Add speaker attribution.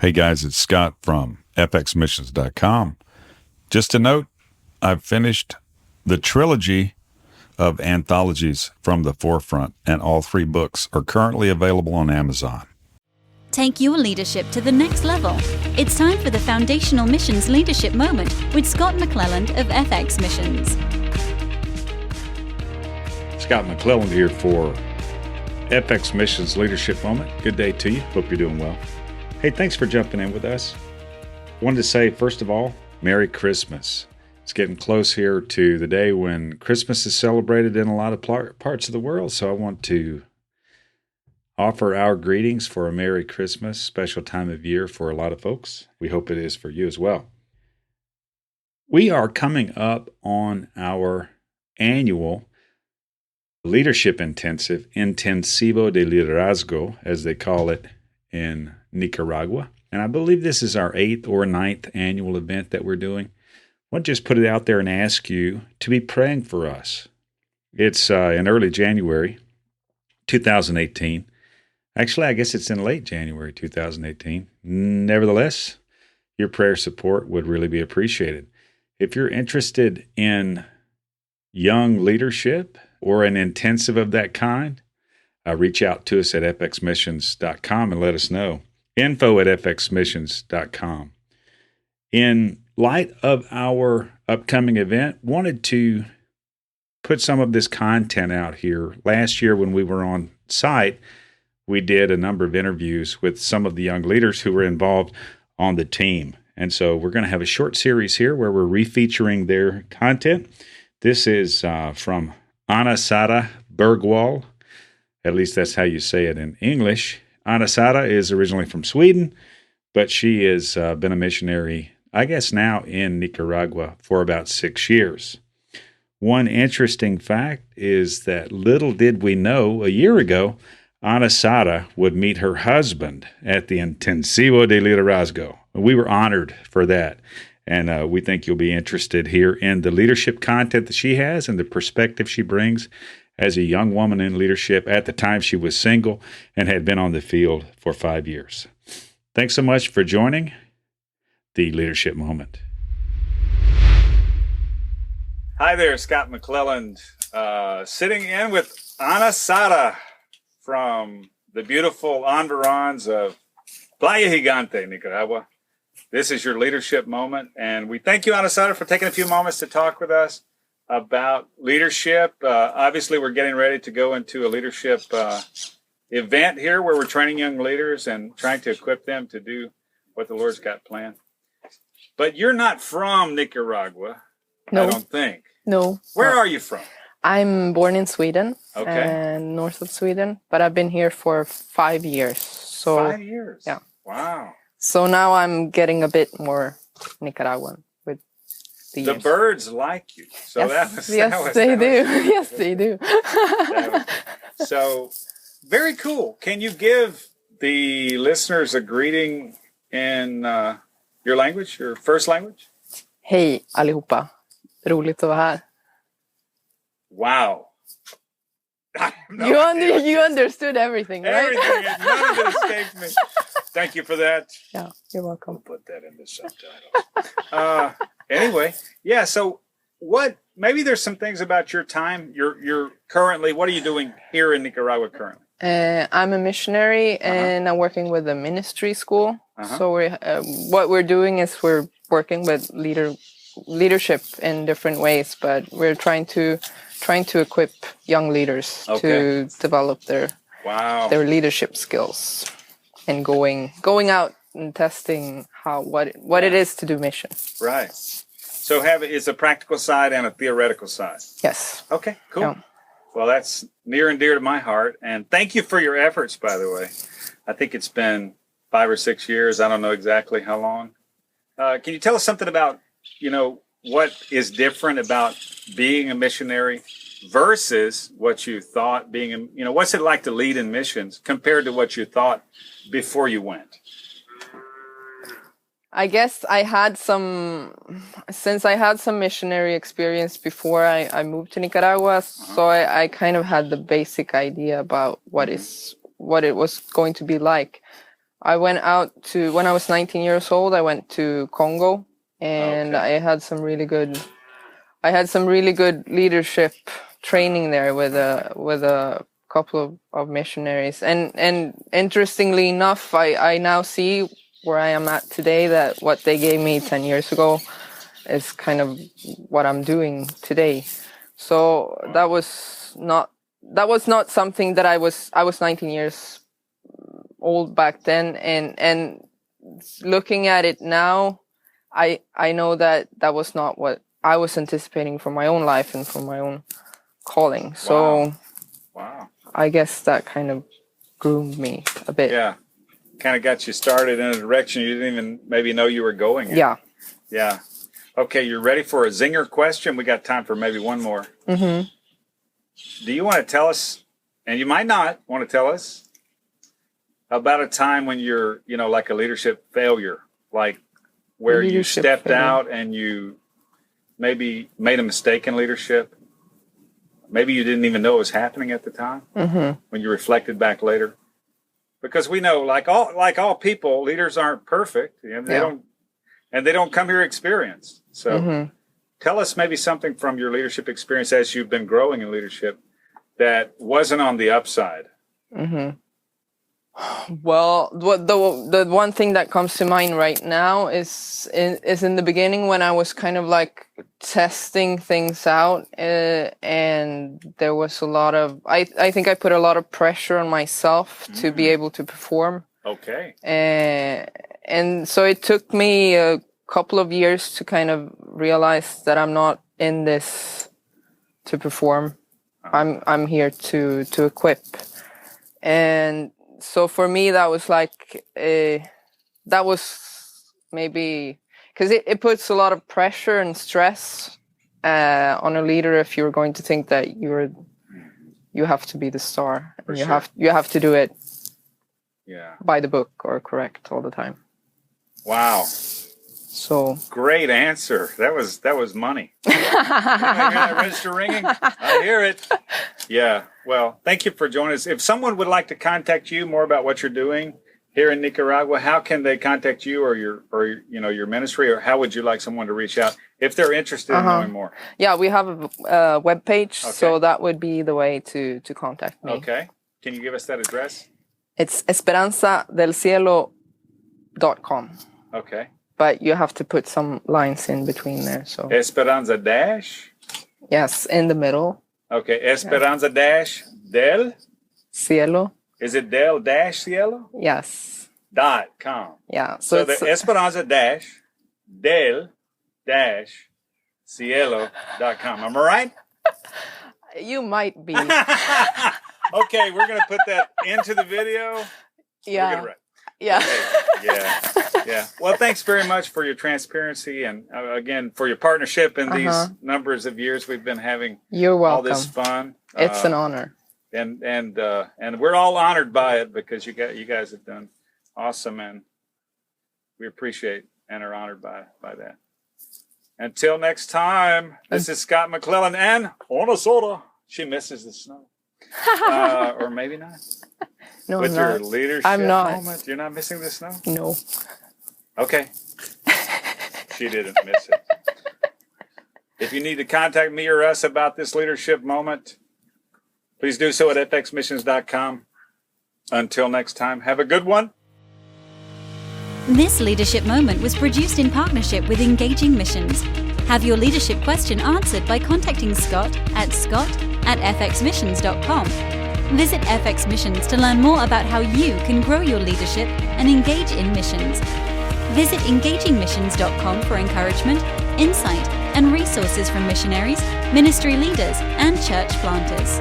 Speaker 1: Hey guys, it's Scott from fxmissions.com. Just a note, I've finished the trilogy of anthologies from the forefront, and all 3 books are currently available on Amazon.
Speaker 2: Take your leadership to the next level. It's time for the Foundational Missions Leadership Moment with Scott McClelland of FX Missions.
Speaker 3: Scott McClelland here for FX Missions Leadership Moment. Good day to you. Hope you're doing well. Hey, thanks for jumping in with us. Wanted to say, first of all, Merry Christmas. It's getting close here to the day when Christmas is celebrated in a lot of parts of the world, so I want to offer our greetings for a Merry Christmas, special time of year for a lot of folks. We hope it is for you as well. We are coming up on our annual Leadership Intensive, Intensivo de Liderazgo, as they call it in Nicaragua. And I believe this is our 8th or 9th annual event that we're doing. I want to just put it out there and ask you to be praying for us. It's in early January 2018. Actually, I guess it's in late January 2018. Nevertheless, your prayer support would really be appreciated. If you're interested in young leadership or an intensive of that kind, reach out to us at fxmissions.com and let us know. info@fxmissions.com. In light of our upcoming event, wanted to put some of this content out here. Last year when we were on site, we did a number of interviews with some of the young leaders who were involved on the team. And so we're going to have a short series here where we're refeaturing their content. This is from Anna-Sara Bergwell. At least that's how you say it in English. Anna-Sara is originally from Sweden, but she has been a missionary, I guess now in Nicaragua for about 6 years. One interesting fact is that little did we know a year ago, Anna-Sara would meet her husband at the Intensivo de Liderazgo. We were honored for that. And we think you'll be interested here in the leadership content that she has and the perspective she brings as a young woman in leadership. At the time, she was single and had been on the field for 5 years. Thanks so much for joining the Leadership Moment. Hi there, Scott McClelland, sitting in with Anna-Sara from the beautiful environs of Playa Gigante, Nicaragua. This is your Leadership Moment, and we thank you, Anna-Sara, for taking a few moments to talk with us about leadership. Obviously, we're getting ready to go into a leadership event here where we're training young leaders and trying to equip them to do what the Lord's got planned. But you're not from Nicaragua,
Speaker 4: No.
Speaker 3: I don't think.
Speaker 4: No.
Speaker 3: Where are you from?
Speaker 4: I'm born in Sweden,
Speaker 3: Okay.
Speaker 4: north of Sweden, but I've been here for 5 years. So
Speaker 3: 5 years?
Speaker 4: Yeah.
Speaker 3: Wow.
Speaker 4: So now I'm getting a bit more Nicaraguan with the
Speaker 3: The
Speaker 4: years.
Speaker 3: birds like you. So
Speaker 4: Yes, they do. Yes, they do.
Speaker 3: So, very cool. Can you give the listeners a greeting in your language, your first language?
Speaker 4: Hej allihopa. Roligt att vara här.
Speaker 3: Wow.
Speaker 4: You understood everything, right?
Speaker 3: Everything. None of it escaped me. Thank you for that.
Speaker 4: Yeah, you're welcome.
Speaker 3: We'll put that in the subtitles. Anyway, yeah, so maybe there's some things about your time. You're currently, what are you doing here in Nicaragua currently?
Speaker 4: I'm a missionary and I'm working with a ministry school. So what we're doing is we're working with leadership in different ways, but we're trying to equip young leaders to develop their leadership skills and going out and testing what it is to do mission.
Speaker 3: Right. So it's a practical side and a theoretical side.
Speaker 4: Yes.
Speaker 3: Okay, cool.
Speaker 4: Yeah.
Speaker 3: Well, that's near and dear to my heart. And thank you for your efforts, by the way. I think it's been 5 or 6 years. I don't know exactly how long. Can you tell us something about, what is different about being a missionary versus what you thought being, what's it like to lead in missions compared to what you thought before you went?
Speaker 4: I guess since I had some missionary experience before I moved to Nicaragua, so I kind of had the basic idea about what it was going to be like. I went out to, when I was 19 years old, I went to Congo, and
Speaker 3: Okay.
Speaker 4: I had some really good leadership training there with a couple of missionaries. And interestingly enough, I now see where I am at today, that what they gave me 10 years ago is kind of what I'm doing today. So that was not something that I was 19 years old back then, and looking at it now, I know that was not what I was anticipating for my own life and for my own calling. So
Speaker 3: Wow.
Speaker 4: I guess that kind of groomed me a bit.
Speaker 3: Yeah. Kind of got you started in a direction you didn't even maybe know you were going in.
Speaker 4: Yeah.
Speaker 3: Yeah. Okay, you're ready for a zinger question? We got time for maybe one more.
Speaker 4: Mm-hmm.
Speaker 3: Do you want to tell us, and you might not want to tell us, about a time when you're, like a leadership failure, like where you
Speaker 4: Leadership
Speaker 3: stepped
Speaker 4: failure.
Speaker 3: out and you maybe made a mistake in leadership? Maybe you didn't even know it was happening at the time, when you reflected back later. Because we know, like all people, leaders aren't perfect. They don't come here experienced. So tell us maybe something from your leadership experience as you've been growing in leadership that wasn't on the upside.
Speaker 4: Well, the one thing that comes to mind right now is in the beginning, when I was kind of like testing things out, and there was a lot of, I think I put a lot of pressure on myself to be able to perform.
Speaker 3: Okay.
Speaker 4: And so it took me a couple of years to kind of realize that I'm not in this to perform. I'm here to equip. And so for me, that was like, that was maybe, because it puts a lot of pressure and stress on a leader if you're going to think that you have to be the star.
Speaker 3: For
Speaker 4: And you
Speaker 3: sure.
Speaker 4: have to do it
Speaker 3: Yeah.
Speaker 4: by the book or correct all the time.
Speaker 3: Wow.
Speaker 4: So
Speaker 3: Great answer. That was money. You hear that register ringing? I hear it. Yeah. Well, thank you for joining us. If someone would like to contact you more about what you're doing here in Nicaragua, how can they contact you or your ministry, or how would you like someone to reach out if they're interested in knowing more?
Speaker 4: yeah, we have a web page,
Speaker 3: Okay.
Speaker 4: so that would be the way to contact me.
Speaker 3: Okay. Can you give us that address?
Speaker 4: It's esperanzadelcielo.com.
Speaker 3: Okay.
Speaker 4: But you have to put some lines in between there. So
Speaker 3: Esperanza dash.
Speaker 4: yes, in the middle.
Speaker 3: Okay. Esperanza dash del.
Speaker 4: Cielo.
Speaker 3: Is it del dash cielo?
Speaker 4: Yes.
Speaker 3: .com.
Speaker 4: Yeah.
Speaker 3: So
Speaker 4: it's,
Speaker 3: the Esperanza dash del dash cielo.com. Am I right?
Speaker 4: you might be.
Speaker 3: Okay, we're going to put that into the video. We'll get
Speaker 4: yeah.
Speaker 3: it right.
Speaker 4: Yeah.
Speaker 3: Yeah. Well, thanks very much for your transparency and again for your partnership in these numbers of years we've been having
Speaker 4: You're
Speaker 3: all
Speaker 4: welcome.
Speaker 3: this fun.
Speaker 4: It's an honor.
Speaker 3: And we're all honored by it because you guys have done awesome, and we appreciate and are honored by that. Until next time, this is Scott McClelland and Anna-Sara. She misses the snow, or maybe not.
Speaker 4: No,
Speaker 3: With
Speaker 4: I'm
Speaker 3: your
Speaker 4: not.
Speaker 3: leadership
Speaker 4: I'm not.
Speaker 3: moment, you're not missing the snow?
Speaker 4: No.
Speaker 3: Okay. She didn't miss it. If you need to contact me or us about this leadership moment, please do so at fxmissions.com. Until next time, have a good one.
Speaker 2: This leadership moment was produced in partnership with Engaging Missions. Have your leadership question answered by contacting Scott at fxmissions.com. Visit FX Missions to learn more about how you can grow your leadership and engage in missions. Visit engagingmissions.com for encouragement, insight, and resources from missionaries, ministry leaders, and church planters.